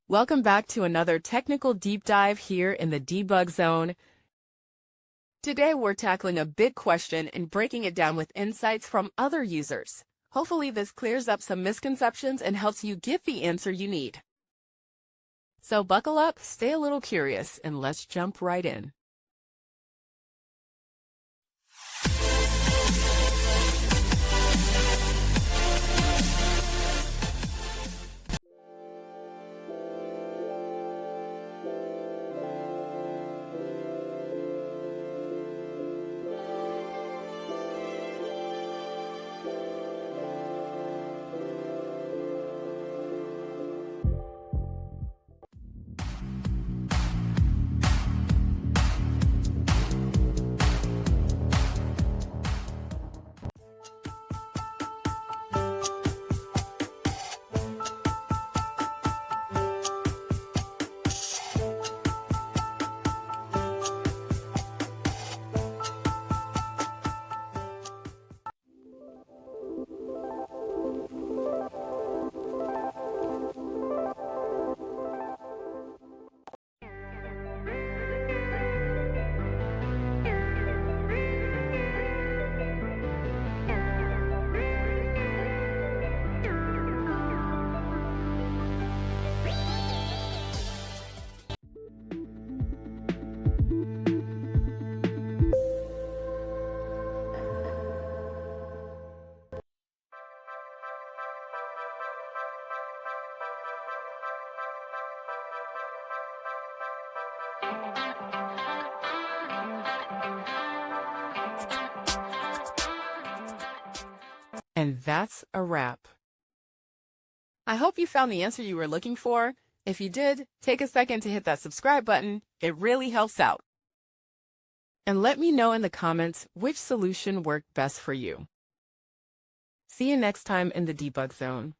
Welcome back to another technical deep dive here in the debug zone. Today we're tackling a big question and breaking it down with insights from other users. Hopefully this clears up some misconceptions and helps you get the answer you need. So buckle up, stay a little curious, and let's jump right in. And that's a wrap. I hope you found the answer you were looking for. If you did, take a second to hit that subscribe button. It really helps out. And let me know in the comments which solution worked best for you. See you next time in the debug zone.